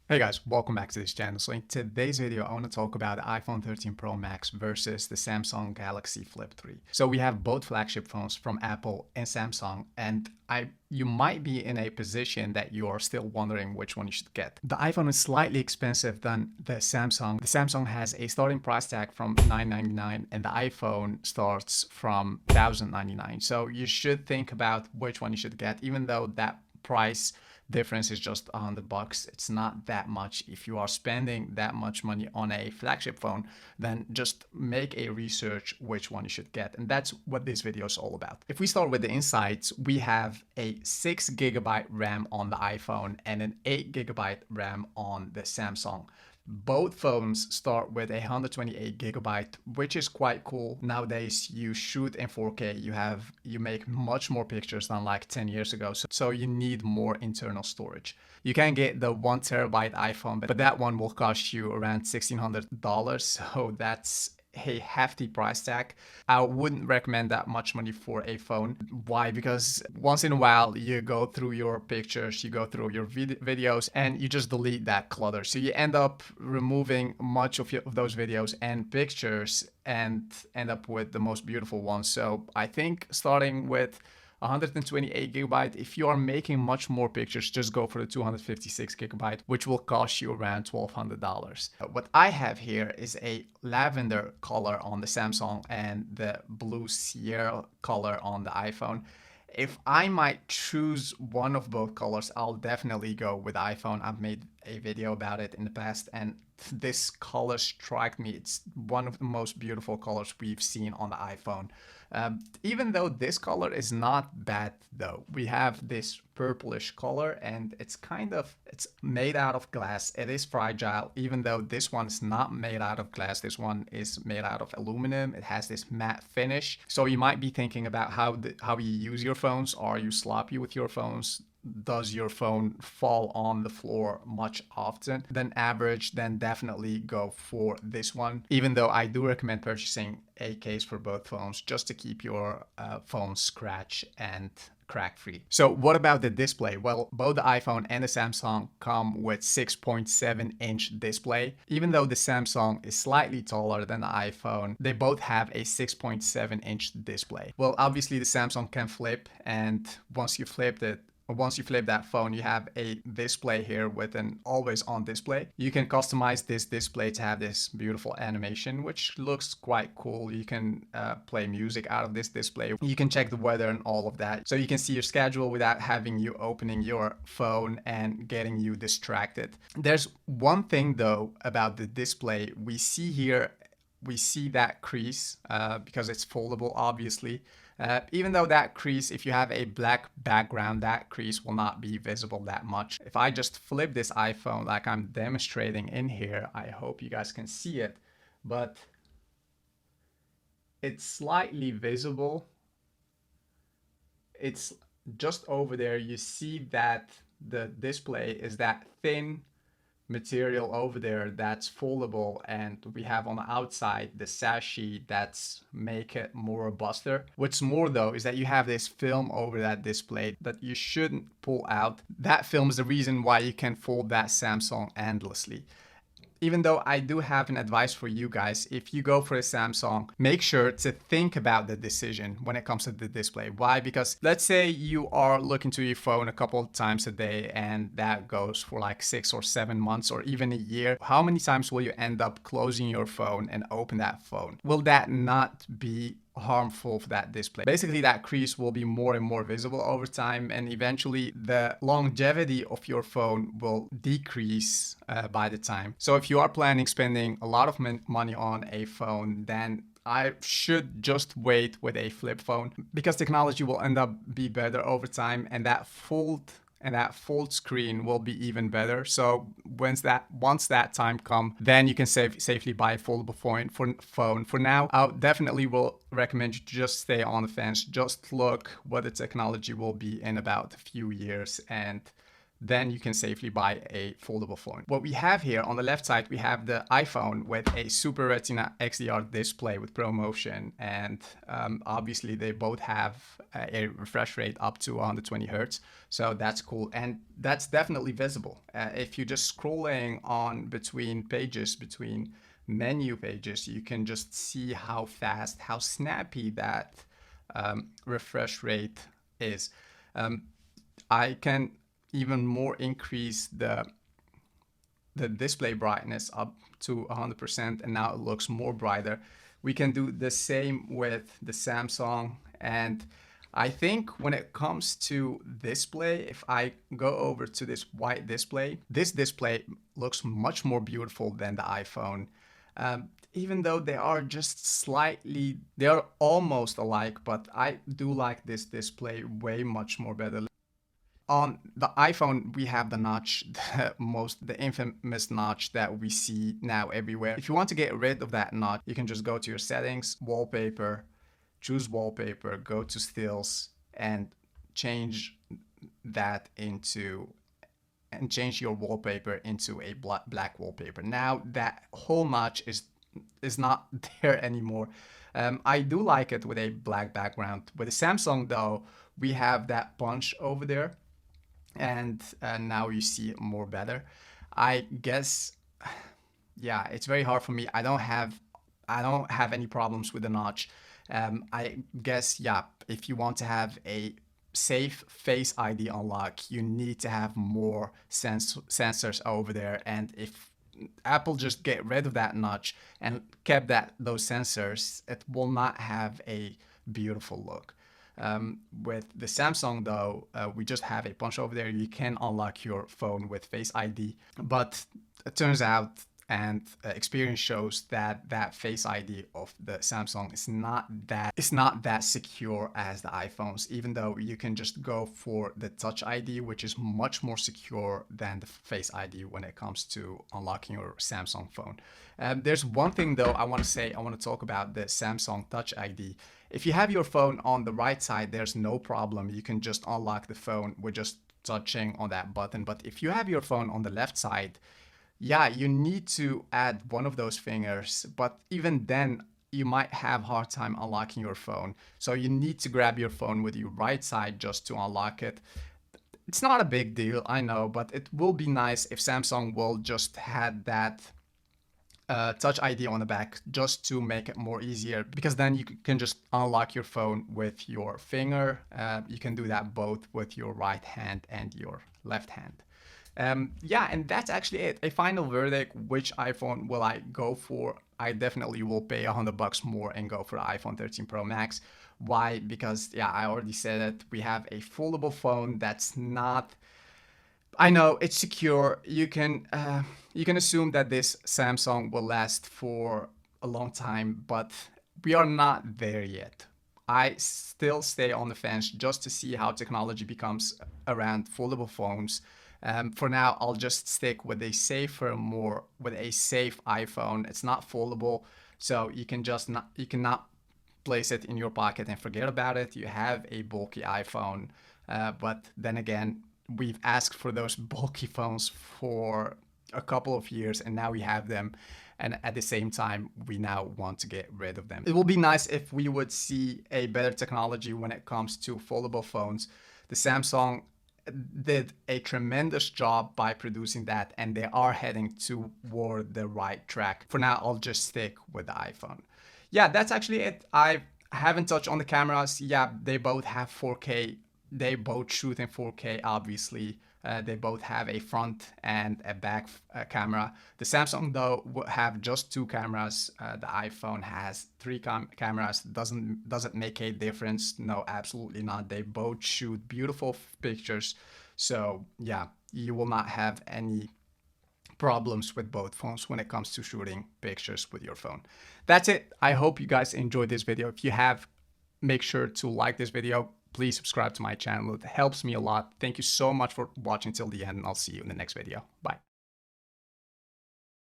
Hey guys, welcome back to this channel. So in today's video, I want to talk about the iPhone 13 Pro Max versus the Samsung Galaxy Flip 3. So we have both flagship phones from Apple and Samsung, and you might be in a position that you are still wondering which one you should get. The iPhone is slightly expensive than the Samsung. The Samsung has a starting price tag from $999 and the iPhone starts from $1,099. So you should think about which one you should get, even though that price difference is just $100. It's not that much. If you are spending that much money on a flagship phone, then just make a research which one you should get. And that's what this video is all about. If we start with the insights, we have a 6 GB RAM on the iPhone and an 8 GB RAM on the Samsung. Both phones start with a 128 GB, which is quite cool. Nowadays, you shoot in 4K, you make much more pictures than like 10 years ago. So you need more internal storage. You can get the 1 TB iPhone, but that one will cost you around $1,600. So that's a hefty price tag. I wouldn't recommend that much money for a phone. Why? Because once in a while you go through your pictures, you go through your videos, and you just delete that clutter. So you end up removing much of those videos and pictures and end up with the most beautiful ones. So I think starting with 128 GB. If you are making much more pictures, just go for the 256 GB, which will cost you around $1,200. What I have here is a lavender color on the Samsung and the blue Sierra color on the iPhone. If I might choose one of both colors, I'll definitely go with iPhone. I've made a video about it in the past, and this color struck me. It's one of the most beautiful colors we've seen on the iPhone. Even though this color is not bad though. We have this purplish color and it's made out of glass. It is fragile, even though this one's not made out of glass. This one is made out of aluminum. It has this matte finish. So you might be thinking about how you use your phones. Are you sloppy with your phones? Does your phone fall on the floor much often than average? Then definitely go for this one. Even though I do recommend purchasing a case for both phones just to keep your phone scratch and crack free. So what about the display? Well, both the iPhone and the Samsung come with 6.7-inch display. Even though the Samsung is slightly taller than the iPhone, they both have a 6.7-inch display. Well, obviously the Samsung can flip, and once you flip that phone, you have a display here with an always on display. You can customize this display to have this beautiful animation, which looks quite cool. You can play music out of this display. You can check the weather and all of that. So you can see your schedule without having you opening your phone and getting you distracted. There's one thing though about the display. We see that crease because it's foldable, obviously. Even though that crease, if you have a black background, that crease will not be visible that much. If I just flip this iPhone like I'm demonstrating in here, I hope you guys can see it, but it's slightly visible. It's just over there. You see that the display is that thin material over there that's foldable, and we have on the outside the sashi that's make it more robuster. What's more though is that you have this film over that display that you shouldn't pull out. That film is the reason why you can fold that Samsung endlessly. Even though I do have an advice for you guys, if you go for a Samsung, make sure to think about the decision when it comes to the display. Why? Because let's say you are looking to your phone a couple of times a day and that goes for like 6 or 7 months or even a year. How many times will you end up closing your phone and open that phone? Will that not be harmful for that display? Basically, that crease will be more and more visible over time, and eventually the longevity of your phone will decrease by the time. So if you are planning spending a lot of money on a phone, then I should just wait with a flip phone, because technology will end up be better over time, and that fold screen will be even better. So once that time comes, then you can safely buy a foldable phone. For now, I definitely will recommend you to just stay on the fence. Just look what the technology will be in about a few years, and then you can safely buy a foldable phone. What we have here on the left side, we have the iPhone with a Super Retina XDR display with ProMotion, and obviously they both have a refresh rate up to 120 Hertz, so that's cool, and that's definitely visible. If you're just scrolling on between pages, between menu pages, you can just see how fast, how snappy that refresh rate is. I can even more increase the display brightness up to 100%, and now it looks more brighter. We can do the same with the Samsung, and I think when it comes to display, if I go over to this white display, this display looks much more beautiful than the iPhone. Even though they are just slightly, they are almost alike, but I do like this display way much more better. On the iPhone, we have the notch, the infamous notch that we see now everywhere. If you want to get rid of that notch, you can just go to your settings, wallpaper, choose wallpaper, go to stills, and change that into, and change your wallpaper into a black wallpaper. Now that whole notch is not there anymore. I do like it with a black background. With the Samsung though, we have that punch over there, and now you see it more better. I guess, yeah, it's very hard for me. I don't have any problems with the notch. I guess, yeah, if you want to have a safe Face ID unlock, you need to have more sensors over there. And if Apple just get rid of that notch and kept those sensors, it will not have a beautiful look. With the Samsung though, we just have a punch over there. You can unlock your phone with Face ID, but it turns out, and experience shows, that that Face ID of the Samsung is not that secure as the iPhones, even though you can just go for the Touch ID, which is much more secure than the Face ID when it comes to unlocking your Samsung phone. There's one thing though I want to talk about the Samsung Touch ID. If you have your phone on the right side, there's no problem. You can just unlock the phone with just touching on that button. But if you have your phone on the left side, yeah, you need to add one of those fingers, but even then you might have a hard time unlocking your phone. So you need to grab your phone with your right side just to unlock it. It's not a big deal, I know, but it will be nice if Samsung will just had that Touch ID on the back just to make it more easier, because then you can just unlock your phone with your finger. You can do that both with your right hand and your left hand. Yeah, and that's actually it. A final verdict, which iPhone will I go for? I definitely will pay $100 more and go for the iPhone 13 Pro Max. Why? Because, yeah, I already said it. We have a foldable phone that's not, I know it's secure. You can assume that this Samsung will last for a long time, but we are not there yet. I still stay on the fence just to see how technology becomes around foldable phones. For now, I'll just stick with a safe iPhone. It's not foldable, so you cannot place it in your pocket and forget about it. You have a bulky iPhone, but then again, we've asked for those bulky phones for a couple of years, and now we have them. And at the same time, we now want to get rid of them. It will be nice if we would see a better technology when it comes to foldable phones. The Samsung did a tremendous job by producing that, and they are heading toward the right track. For now, I'll just stick with the iPhone. Yeah, that's actually it. I haven't touched on the cameras. Yeah, they both have 4K. They both shoot in 4K, obviously. They both have a front and a back camera. The Samsung, though, will have just 2 cameras. The iPhone has 3 cameras. Doesn't make a difference. No, absolutely not. They both shoot beautiful pictures. So, yeah, you will not have any problems with both phones when it comes to shooting pictures with your phone. That's it. I hope you guys enjoyed this video. If you have, make sure to like this video. Please subscribe to my channel. It helps me a lot. Thank you so much for watching till the end, and I'll see you in the next video. Bye.